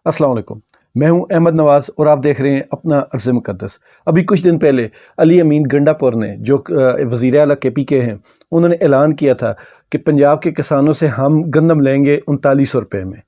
अस्सलाम वालेकुम। मैं हूं अहमद नवाज़ और आप देख रहे हैं अपना अर्ज़ मुक़द्दस। अभी कुछ दिन पहले अली अमीन गंडापुर ने जो वज़ीर आला KPK हैं, उन्होंने ऐलान किया था कि पंजाब के किसानों से हम गंदम लेंगे 3900 रुपये में,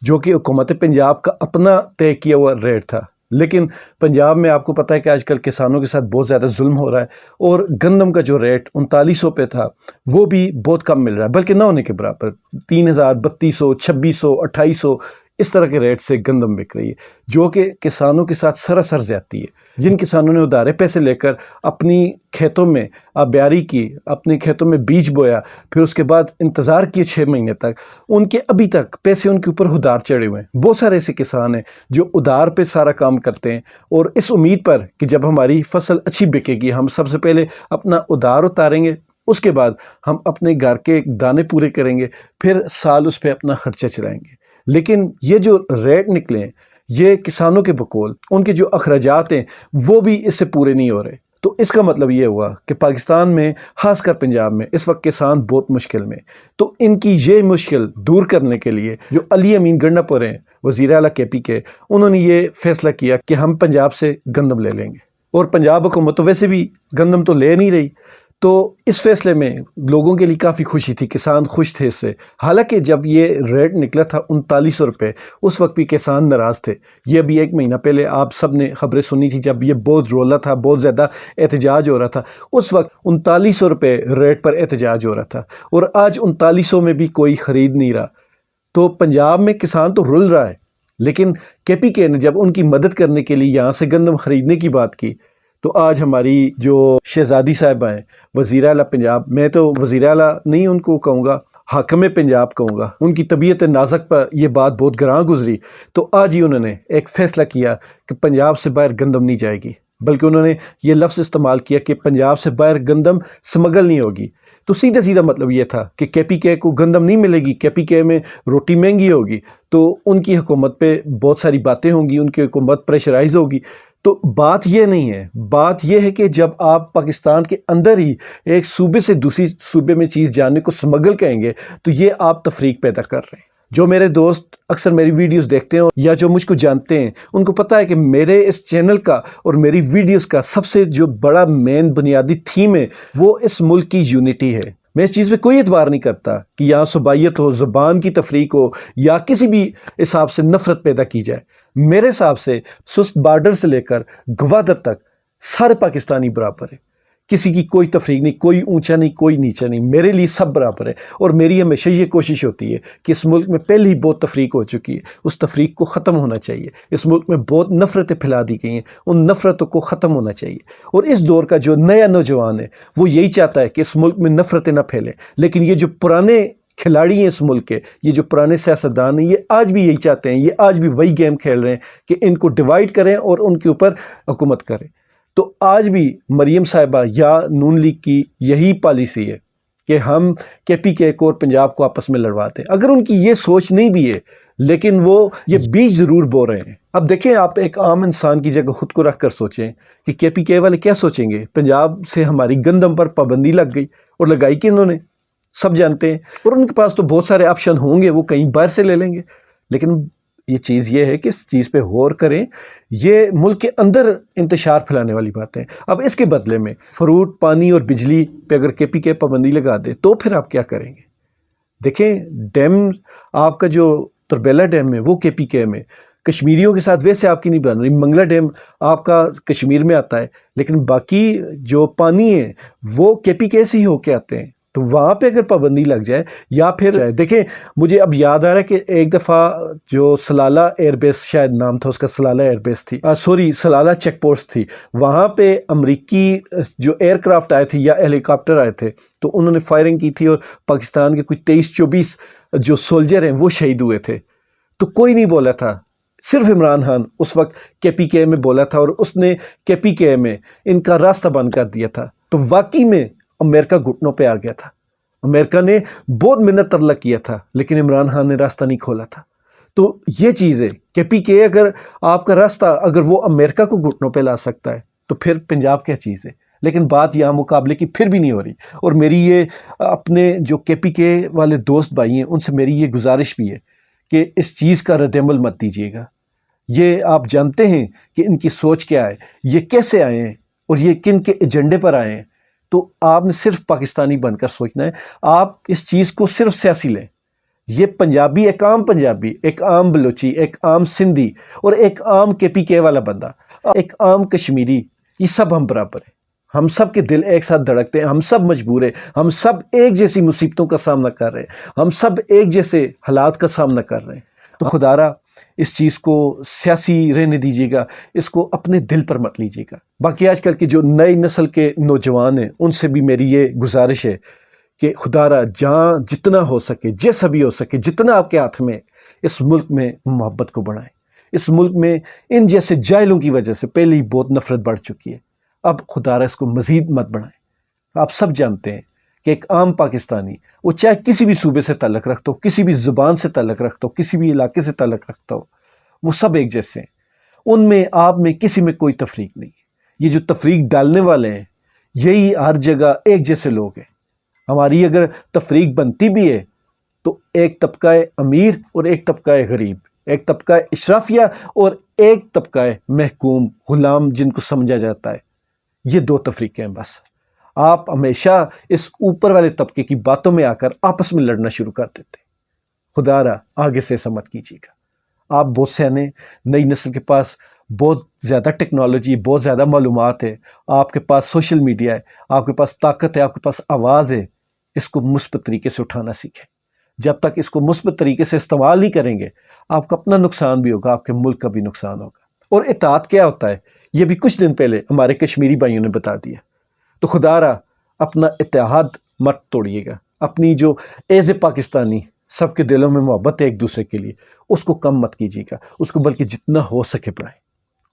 जो कि हुकूमत पंजाब का अपना तय किया हुआ रेट था। लेकिन पंजाब में आपको पता है कि आजकल किसानों के साथ बहुत ज़्यादा जुल्म हो रहा है और गंदम का जो रेट 3900 पे था वो भी बहुत कम मिल रहा है, बल्कि ना होने के बराबर। 3000, 3200, 2600, 2800 इस तरह के रेट से गंदम बिक रही है, जो कि किसानों के साथ सरासर ज़्यादती है। जिन किसानों ने उधारे पैसे लेकर अपनी खेतों में आबियारी की, अपने खेतों में बीज बोया, फिर उसके बाद इंतज़ार किए 6 महीने तक, उनके अभी तक पैसे उनके ऊपर उधार चढ़े हुए हैं। बहुत सारे ऐसे किसान हैं जो उधार पे सारा काम करते हैं और इस उम्मीद पर कि जब हमारी फसल अच्छी बिकेगी, हम सबसे पहले अपना उधार उतारेंगे, उसके बाद हम अपने घर के दाने पूरे करेंगे, फिर साल उस पर अपना खर्चा चलाएंगे। लेकिन ये जो रेट निकले हैं, ये किसानों के बकौल उनके जो अखराजात हैं वो भी इससे पूरे नहीं हो रहे। तो इसका मतलब ये हुआ कि पाकिस्तान में, खासकर पंजाब में, इस वक्त किसान बहुत मुश्किल में। तो इनकी ये मुश्किल दूर करने के लिए जो अली अमीन गंडापुर हैं, वज़ीर आला KPK, उन्होंने ये फैसला किया कि हम पंजाब से गंदम ले लेंगे। और पंजाब हुकूमत तो वैसे भी गंदम तो ले नहीं रही, तो इस फैसले में लोगों के लिए काफ़ी खुशी थी, किसान खुश थे इससे। हालांकि जब ये रेट निकला था 3900 रुपये, उस वक्त भी किसान नाराज़ थे। ये अभी 1 महीना पहले आप सब ने खबरें सुनी थी, जब ये बहुत रोला था, बहुत ज़्यादा एहतजाज हो रहा था। उस वक्त 3900 रुपये रेट पर एहतजाज हो रहा था और आज 3900 में भी कोई ख़रीद नहीं रहा। तो पंजाब में किसान तो रुल रहा है, लेकिन KPK ने जब उनकी मदद करने के लिए यहाँ से गंदम ख़रीदने की बात की, तो आज हमारी जो शहजादी साहिबा हैं, वज़ीर आला पंजाब, मैं तो वज़ीर आला नहीं उनको कहूँगा, हाकिम पंजाब कहूँगा, उनकी तबीयत नाज़ुक पर यह बात बहुत ग्रां गुजरी। तो आज ही उन्होंने एक फ़ैसला किया कि पंजाब से बाहर गंदम नहीं जाएगी, बल्कि उन्होंने ये लफ्ज़ इस्तेमाल किया कि पंजाब से बाहर गंदम स्मगल नहीं होगी। तो सीधा सीधा मतलब ये था कि KPK को गंदम नहीं मिलेगी, KPK में रोटी महंगी होगी, तो उनकी हुकूमत पे बहुत सारी बातें होंगी, उनकी हुकूमत प्रेशराइज होगी। तो बात ये नहीं है, बात ये है कि जब आप पाकिस्तान के अंदर ही एक सूबे से दूसरी सूबे में चीज़ जाने को स्मगल कहेंगे, तो ये आप तफरीक पैदा कर रहे हैं। जो मेरे दोस्त अक्सर मेरी वीडियोस देखते हैं या जो मुझको जानते हैं, उनको पता है कि मेरे इस चैनल का और मेरी वीडियोस का सबसे जो बड़ा मेन बुनियादी थीम है वो इस मुल्क की यूनिटी है। मैं इस चीज़ पे कोई एतबार नहीं करता कि यहाँ सुबाइयत हो, ज़बान की तफरीक हो या किसी भी हिसाब से नफ़रत पैदा की जाए। मेरे हिसाब से सुस्त बार्डर से लेकर गवादर तक सारे पाकिस्तानी बराबर है, किसी की कोई तफरीक नहीं, कोई ऊंचा नहीं, कोई नीचा नहीं, मेरे लिए सब बराबर है। और मेरी हमेशा ये कोशिश होती है कि इस मुल्क में पहले ही बहुत तफरीक हो चुकी है, उस तफरीक को ख़त्म होना चाहिए। इस मुल्क में बहुत नफ़रतें फैला दी गई हैं, उन नफ़रतों को ख़त्म होना चाहिए। और इस दौर का जो नया नौजवान है वो यही चाहता है कि इस मुल्क में नफ़रतें ना फैलें। लेकिन ये जो पुराने खिलाड़ी हैं इस मुल्क के, ये जो पुराने सियासतदान हैं, ये आज भी यही चाहते हैं, ये आज भी वही गेम खेल रहे हैं कि इनको डिवाइड करें और उनके ऊपर हुकूमत करें। तो आज भी मरियम साहिबा या नून लीग की यही पॉलिसी है कि हम KPK को और पंजाब को आपस में लड़वाते हैं। अगर उनकी ये सोच नहीं भी है, लेकिन वो ये बीज ज़रूर बो रहे हैं। अब देखें, आप एक आम इंसान की जगह खुद को रख कर सोचें कि KPK वाले क्या सोचेंगे। पंजाब से हमारी गंदम पर पाबंदी लग गई, और लगाई कि इन्होंने, सब जानते हैं, और उनके पास तो बहुत सारे ऑप्शन होंगे, वो कहीं बाहर से ले लेंगे। लेकिन ये चीज़ ये है कि इस चीज़ पे गौर करें, ये मुल्क के अंदर इंतशार फैलाने वाली बातें हैं। अब इसके बदले में फ्रूट, पानी और बिजली पे अगर KPK पाबंदी लगा दे तो फिर आप क्या करेंगे? देखें, डैम, आपका जो तरबेला डैम है वो KPK में, कश्मीरियों के साथ वैसे आपकी नहीं बन रही। मंगला डैम आपका कश्मीर में आता है, लेकिन बाकी जो पानी है वो KPK से ही होके आते हैं। तो वहाँ पे अगर पाबंदी लग जाए, या फिर देखें, मुझे अब याद आ रहा है कि एक दफ़ा जो सलाला एयरबेस, शायद नाम था उसका, सलाला एयरबेस थी, सॉरी सलाला चेक पोस्ट थी, वहाँ पे अमरीकी जो एयरक्राफ्ट आए थे या हेलीकॉप्टर आए थे, तो उन्होंने फायरिंग की थी और पाकिस्तान के कुछ 23-24 जो सोल्जर हैं वो शहीद हुए थे। तो कोई नहीं बोला था, सिर्फ इमरान खान उस वक्त KPK में बोला था, और उसने KPK में इनका रास्ता बंद कर दिया था। तो वाकई में अमेरिका घुटनों पे आ गया था। अमेरिका ने बहुत मिन्नत तरला किया था, लेकिन इमरान खान ने रास्ता नहीं खोला था। तो ये चीज़ है, KPK अगर आपका रास्ता, अगर वो अमेरिका को घुटनों पे ला सकता है, तो फिर पंजाब क्या चीज़ है। लेकिन बात यहाँ मुकाबले की फिर भी नहीं हो रही। और मेरी ये अपने जो KPK वाले दोस्त भाई हैं, उनसे मेरी ये गुजारिश भी है कि इस चीज़ का रद्द-ए-अमल मत दीजिएगा। یہ آپ جانتے ہیں کہ ان کی سوچ کیا ہے، یہ کیسے آئے ہیں اور یہ کن کے ایجنڈے پر آئے ہیں. تو آپ نے صرف پاکستانی بن کر سوچنا ہے. آپ اس چیز کو صرف سیاسی لیں. یہ پنجابی، ایک عام پنجابی، ایک عام بلوچی، ایک عام سندھی اور ایک عام KPK والا بندہ، ایک عام کشمیری، یہ سب ہم برابر ہیں. ہم سب کے دل ایک ساتھ دھڑکتے ہیں، ہم سب مجبور ہیں، ہم سب ایک جیسی مصیبتوں کا سامنا کر رہے ہیں، ہم سب ایک جیسے حالات کا سامنا کر رہے ہیں. تو خدا را اس چیز کو سیاسی رہنے دیجیے گا، اس کو اپنے دل پر مت لیجیے گا. باقی آج کل کی جو نئی نسل کے نوجوان ہیں ان سے بھی میری یہ گزارش ہے کہ خدا را جہاں جتنا ہو سکے، جیسا بھی ہو سکے، جتنا آپ کے ہاتھ میں، اس ملک میں محبت کو بڑھائیں. اس ملک میں ان جیسے جاہلوں کی وجہ سے پہلے ہی بہت نفرت بڑھ چکی ہے. اب خدا را اس کو مزید مت بڑھائیں. آپ سب جانتے ہیں کہ ایک عام پاکستانی، وہ چاہے کسی بھی صوبے سے تعلق رکھتا ہو، کسی بھی زبان سے تعلق رکھتا ہو، کسی بھی علاقے سے تعلق رکھتا ہو، وہ سب ایک جیسے ہیں. ان میں آپ میں کسی میں کوئی تفریق نہیں ہے. یہ جو تفریق ڈالنے والے ہیں یہی ہر جگہ ایک جیسے لوگ ہیں. ہماری اگر تفریق بنتی بھی ہے تو ایک طبقہ امیر اور ایک طبقہ غریب، ایک طبقہ اشرافیہ اور ایک طبقہ محکوم غلام جن کو سمجھا جاتا ہے. یہ دو تفریقیں ہیں بس. آپ ہمیشہ اس اوپر والے طبقے کی باتوں میں آ کر آپس میں لڑنا شروع کر دیتے. خدا را آگے سے ایسا مت کیجیے گا. آپ بہت سیانے، نئی نسل کے پاس بہت زیادہ ٹیکنالوجی، بہت زیادہ معلومات ہے، آپ کے پاس سوشل میڈیا ہے، آپ کے پاس طاقت ہے، آپ کے پاس آواز ہے. اس کو مثبت طریقے سے اٹھانا سیکھیں. جب تک اس کو مثبت طریقے سے استعمال نہیں کریں گے، آپ کا اپنا نقصان بھی ہوگا، آپ کے ملک کا بھی نقصان ہوگا. اور اطاعت کیا ہوتا ہے یہ بھی کچھ دن پہلے ہمارے کشمیری بھائیوں نے بتا دیا. تو خدا را اپنا اتحاد مت توڑیے گا. اپنی جو ایز اے پاکستانی سب کے دلوں میں محبت ہے ایک دوسرے کے لیے، اس کو کم مت کیجیے گا، اس کو بلکہ جتنا ہو سکے بڑھائیں.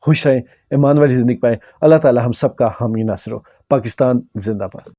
خوش رہیں، ایمان والی زندگی پائیں. اللہ تعالی ہم سب کا حامی ناصر ہو. پاکستان زندہ باد.